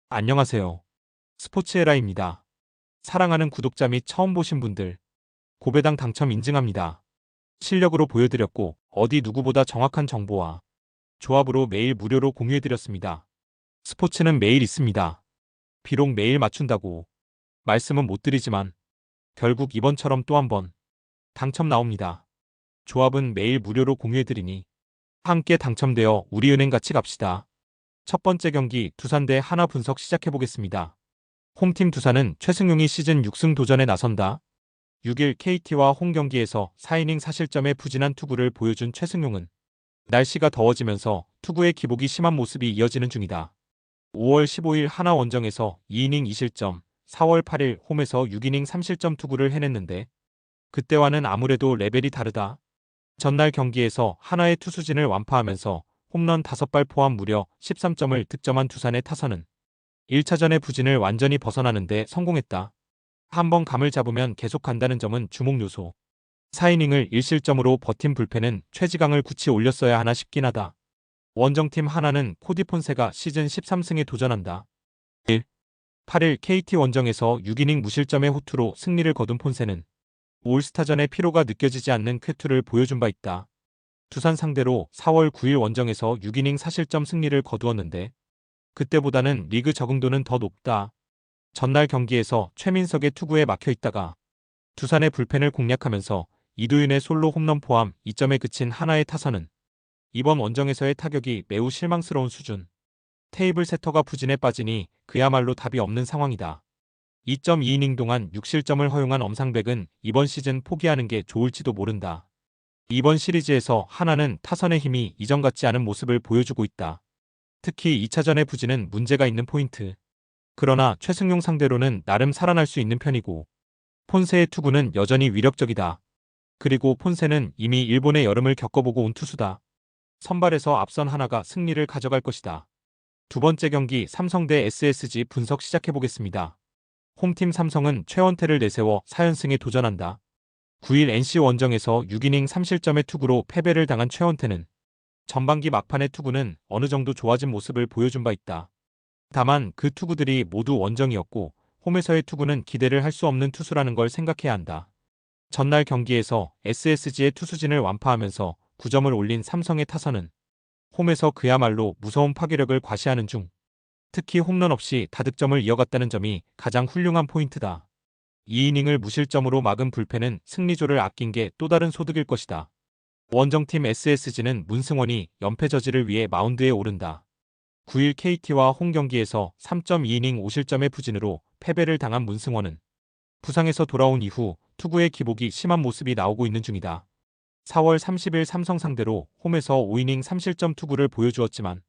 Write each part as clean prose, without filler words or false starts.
안녕하세요. 스포츠에라입니다. 사랑하는 구독자 및 처음 보신 분들, 고배당 당첨 인증합니다. 실력으로 보여드렸고, 어디 누구보다 정확한 정보와 조합으로 매일 무료로 공유해드렸습니다. 스포츠는 매일 있습니다. 비록 매일 맞춘다고 말씀은 못 드리지만, 결국 이번처럼 또 한 번 당첨 나옵니다. 조합은 매일 무료로 공유해드리니, 함께 당첨되어 우리은행 같이 갑시다. 첫 번째 경기 두산 대 하나 분석 시작해보겠습니다. 홈팀 두산은 최승용이 시즌 6승 도전에 나선다. 6일 KT와 홈 경기에서 4이닝 4실점의 부진한 투구를 보여준 최승용은 날씨가 더워지면서 투구의 기복이 심한 모습이 이어지는 중이다. 5월 15일 하나 원정에서 2이닝 2실점, 4월 8일 홈에서 6이닝 3실점 투구를 해냈는데 그때와는 아무래도 레벨이 다르다. 전날 경기에서 하나의 투수진을 완파하면서 홈런 5발 포함 무려 13점을 득점한 두산의 타선은 1차전의 부진을 완전히 벗어나는데 성공했다. 한번 감을 잡으면 계속 간다는 점은 주목 요소. 4이닝을 1실점으로 버틴 불펜은 최지강을 굳이 올렸어야 하나 싶긴 하다. 원정팀 하나는 코디 폰세가 시즌 13승에 도전한다. 1. 8일 KT 원정에서 6이닝 무실점의 호투로 승리를 거둔 폰세는 올스타전의 피로가 느껴지지 않는 쾌투를 보여준 바 있다. 두산 상대로 4월 9일 원정에서 6이닝 4실점 승리를 거두었는데 그때보다는 리그 적응도는 더 높다. 전날 경기에서 최민석의 투구에 막혀 있다가 두산의 불펜을 공략하면서 이두윤의 솔로 홈런 포함 2점에 그친 하나의 타선은 이번 원정에서의 타격이 매우 실망스러운 수준. 테이블 세터가 부진에 빠지니 그야말로 답이 없는 상황이다. 2.2이닝 동안 6실점을 허용한 엄상백은 이번 시즌 포기하는 게 좋을지도 모른다. 이번 시리즈에서 하나는 타선의 힘이 이전 같지 않은 모습을 보여주고 있다. 특히 2차전의 부진은 문제가 있는 포인트. 그러나 최승용 상대로는 나름 살아날 수 있는 편이고 폰세의 투구는 여전히 위력적이다. 그리고 폰세는 이미 일본의 여름을 겪어보고 온 투수다. 선발에서 앞선 하나가 승리를 가져갈 것이다. 두 번째 경기 삼성 대 SSG 분석 시작해보겠습니다. 홈팀 삼성은 최원태를 내세워 4연승에 도전한다. 9일 NC 원정에서 6이닝 3실점의 투구로 패배를 당한 최원태는 전반기 막판의 투구는 어느 정도 좋아진 모습을 보여준 바 있다. 다만 그 투구들이 모두 원정이었고 홈에서의 투구는 기대를 할 수 없는 투수라는 걸 생각해야 한다. 전날 경기에서 SSG의 투수진을 완파하면서 9점을 올린 삼성의 타선은 홈에서 그야말로 무서운 파괴력을 과시하는 중 특히 홈런 없이 다득점을 이어갔다는 점이 가장 훌륭한 포인트다. 2이닝을 무실점으로 막은 불펜은 승리조를 아낀 게 또 다른 소득일 것이다. 원정팀 SSG는 문승원이 연패 저지를 위해 마운드에 오른다. 9일 KT와 홈 경기에서 3.2이닝 5실점의 부진으로 패배를 당한 문승원은 부상에서 돌아온 이후 투구의 기복이 심한 모습이 나오고 있는 중이다. 4월 30일 삼성 상대로 홈에서 5이닝 3실점 투구를 보여주었지만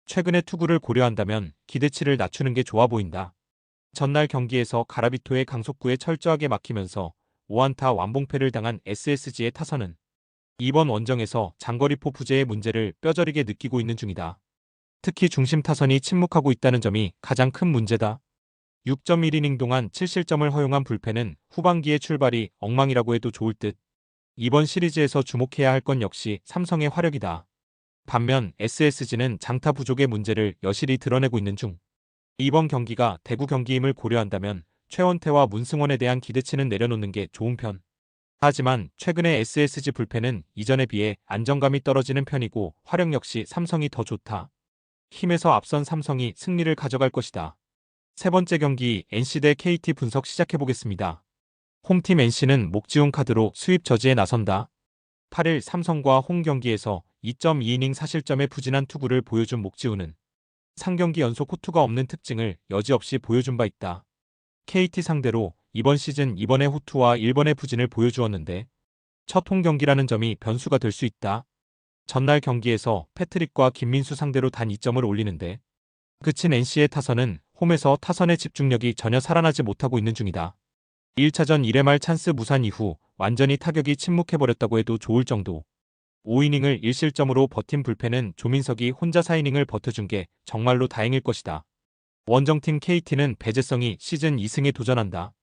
최근의 투구를 고려한다면 기대치를 낮추는 게 좋아 보인다. 전날 경기에서 가라비토의 강속구에 철저하게 막히면서 5안타 완봉패를 당한 SSG의 타선은 이번 원정에서 장거리포 부재의 문제를 뼈저리게 느끼고 있는 중이다. 특히 중심 타선이 침묵하고 있다는 점이 가장 큰 문제다. 6.1이닝 동안 7실점을 허용한 불펜은 후반기의 출발이 엉망이라고 해도 좋을 듯. 이번 시리즈에서 주목해야 할 건 역시 삼성의 화력이다. 반면 SSG는 장타 부족의 문제를 여실히 드러내고 있는 중. 이번 경기가 대구 경기임을 고려한다면 최원태와 문승원에 대한 기대치는 내려놓는 게 좋은 편. 하지만 최근의 SSG 불펜은 이전에 비해 안정감이 떨어지는 편이고 화력 역시 삼성이 더 좋다. 힘에서 앞선 삼성이 승리를 가져갈 것이다. 세 번째 경기 NC 대 KT 분석 시작해보겠습니다. 홈팀 NC는 목지훈 카드로 수입 저지에 나선다. 8일 삼성과 홈 경기에서 2.2이닝 4실점의 부진한 투구를 보여준 목지훈은 상경기 연속 호투가 없는 특징을 여지없이 보여준 바 있다. KT 상대로 이번 시즌 2번의 호투와 1번의 부진을 보여주었는데 첫 홈 경기라는 점이 변수가 될 수 있다. 전날 경기에서 패트릭과 김민수 상대로 단 2점을 올리는데 그친 NC의 타선은 홈에서 타선의 집중력이 전혀 살아나지 못하고 있는 중이다. 1차전 1회 말 찬스 무산 이후 완전히 타격이 침묵해버렸다고 해도 좋을 정도. 5이닝을 1실점으로 버틴 불펜은 조민석이 혼자 4이닝을 버텨준 게 정말로 다행일 것이다. 원정팀 KT는 배재성이 시즌 2승에 도전한다.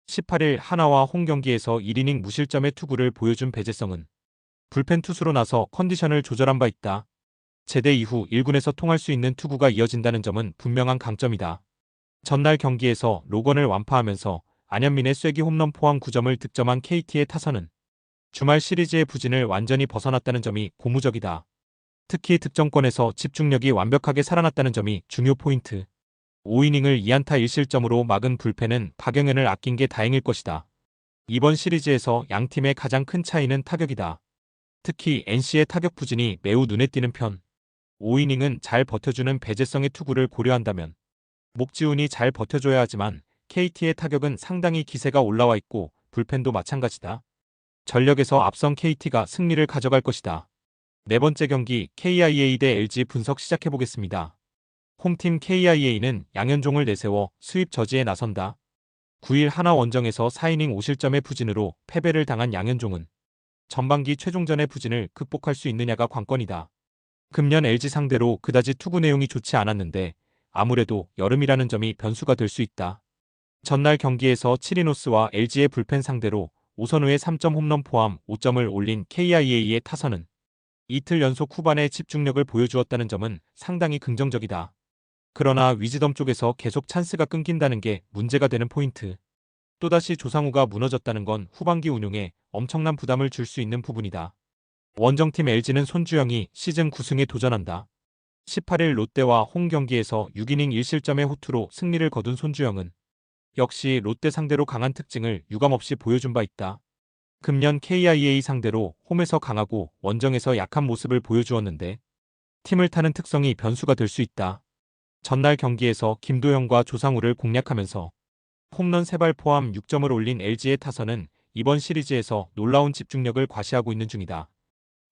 18일 하나와 홈 경기에서 1이닝 무실점의 투구를 보여준 배재성은 불펜 투수로 나서 컨디션을 조절한 바 있다. 제대 이후 1군에서 통할 수 있는 투구가 이어진다는 점은 분명한 강점이다. 전날 경기에서 로건을 완파하면서 안현민의 쐐기 홈런 포함 9점을 득점한 KT의 타선은 주말 시리즈의 부진을 완전히 벗어났다는 점이 고무적이다. 특히 득점권에서 집중력이 완벽하게 살아났다는 점이 중요 포인트. 5이닝을 2안타 1실점으로 막은 불펜은 박영현을 아낀 게 다행일 것이다. 이번 시리즈에서 양팀의 가장 큰 차이는 타격이다. 특히 NC의 타격 부진이 매우 눈에 띄는 편. 5이닝은 잘 버텨주는 배재성의 투구를 고려한다면 목지훈이 잘 버텨줘야 하지만 KT의 타격은 상당히 기세가 올라와 있고 불펜도 마찬가지다. 전력에서 앞선 KT가 승리를 가져갈 것이다. 네 번째 경기 KIA 대 LG 분석 시작해보겠습니다. 홈팀 KIA는 양현종을 내세워 수입 저지에 나선다. 9일 하나 원정에서 4이닝 5실점의 부진으로 패배를 당한 양현종은 전반기 최종전의 부진을 극복할 수 있느냐가 관건이다. 금년 LG 상대로 그다지 투구 내용이 좋지 않았는데 아무래도 여름이라는 점이 변수가 될 수 있다. 전날 경기에서 치리노스와 LG의 불펜 상대로 오선우의 3점 홈런 포함 5점을 올린 KIA의 타선은 이틀 연속 후반에 집중력을 보여주었다는 점은 상당히 긍정적이다. 그러나 위즈덤 쪽에서 계속 찬스가 끊긴다는 게 문제가 되는 포인트. 또다시 조상우가 무너졌다는 건 후반기 운용에 엄청난 부담을 줄 수 있는 부분이다. 원정팀 LG는 손주영이 시즌 9승에 도전한다. 18일 롯데와 홈 경기에서 6이닝 1실점의 호투로 승리를 거둔 손주영은 역시 롯데 상대로 강한 특징을 유감없이 보여준 바 있다. 금년 KIA 상대로 홈에서 강하고 원정에서 약한 모습을 보여주었는데 팀을 타는 특성이 변수가 될 수 있다. 전날 경기에서 김도영과 조상우를 공략하면서 홈런 3발 포함 6점을 올린 LG의 타선은 이번 시리즈에서 놀라운 집중력을 과시하고 있는 중이다.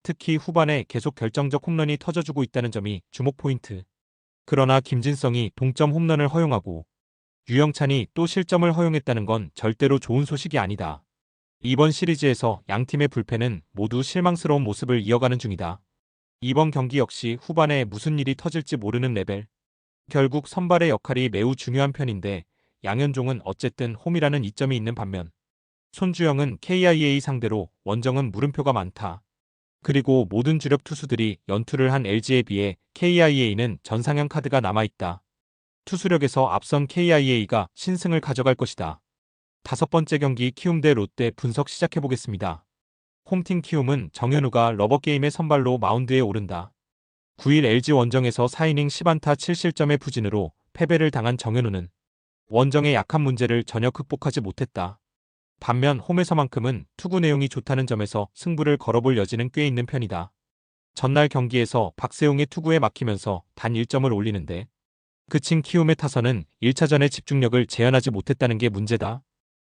특히 후반에 계속 결정적 홈런이 터져주고 있다는 점이 주목 포인트. 그러나 김진성이 동점 홈런을 허용하고 유영찬이 또 실점을 허용했다는 건 절대로 좋은 소식이 아니다. 이번 시리즈에서 양팀의 불펜은 모두 실망스러운 모습을 이어가는 중이다. 이번 경기 역시 후반에 무슨 일이 터질지 모르는 레벨. 결국 선발의 역할이 매우 중요한 편인데 양현종은 어쨌든 홈이라는 이점이 있는 반면 손주영은 KIA 상대로 원정은 물음표가 많다. 그리고 모든 주력 투수들이 연투를 한 LG에 비해 KIA는 전상현 카드가 남아있다. 투수력에서 앞선 KIA가 신승을 가져갈 것이다. 다섯 번째 경기 키움 대 롯데 분석 시작해보겠습니다. 홈팀 키움은 정현우가 러버게임의 선발로 마운드에 오른다. 9일 LG 원정에서 4이닝 10안타 7실점의 부진으로 패배를 당한 정현우는 원정의 약한 문제를 전혀 극복하지 못했다. 반면 홈에서만큼은 투구 내용이 좋다는 점에서 승부를 걸어볼 여지는 꽤 있는 편이다. 전날 경기에서 박세웅의 투구에 막히면서 단 1점을 올리는데 그친 키움의 타선은 1차전의 집중력을 재현하지 못했다는 게 문제다.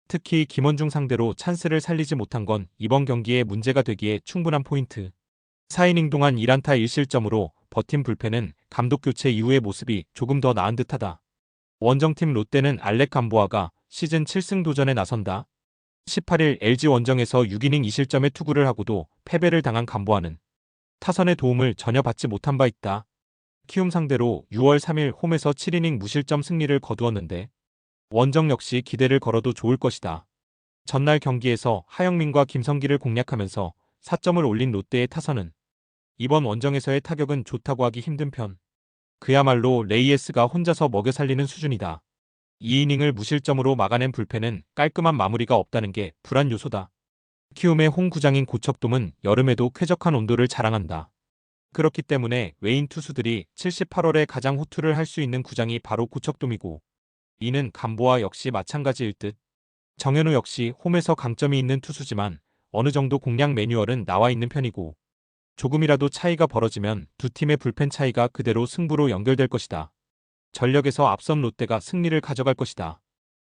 특히 김원중 상대로 찬스를 살리지 못한 건 이번 경기에 문제가 되기에 충분한 포인트. 4이닝 동안 1안타 1실점으로 버틴 불펜은 감독 교체 이후의 모습이 조금 더 나은 듯하다. 원정팀 롯데는 알렉 감보아가 시즌 7승 도전에 나선다. 18일 LG 원정에서 6이닝 2실점의 투구를 하고도 패배를 당한 감보아는 타선의 도움을 전혀 받지 못한 바 있다. 키움 상대로 6월 3일 홈에서 7이닝 무실점 승리를 거두었는데 원정 역시 기대를 걸어도 좋을 것이다. 전날 경기에서 하영민과 김성기를 공략하면서 4점을 올린 롯데의 타선은 이번 원정에서의 타격은 좋다고 하기 힘든 편. 그야말로 레이에스가 혼자서 먹여 살리는 수준이다. 2이닝을 무실점으로 막아낸 불펜은 깔끔한 마무리가 없다는 게 불안 요소다. 키움의 홈구장인 고척돔은 여름에도 쾌적한 온도를 자랑한다. 그렇기 때문에 외인 투수들이 78월에 가장 호투를 할 수 있는 구장이 바로 고척돔이고 이는 감보아 역시 마찬가지일 듯. 정현우 역시 홈에서 강점이 있는 투수지만 어느 정도 공략 매뉴얼은 나와 있는 편이고 조금이라도 차이가 벌어지면 두 팀의 불펜 차이가 그대로 승부로 연결될 것이다. 전력에서 앞선 롯데가 승리를 가져갈 것이다.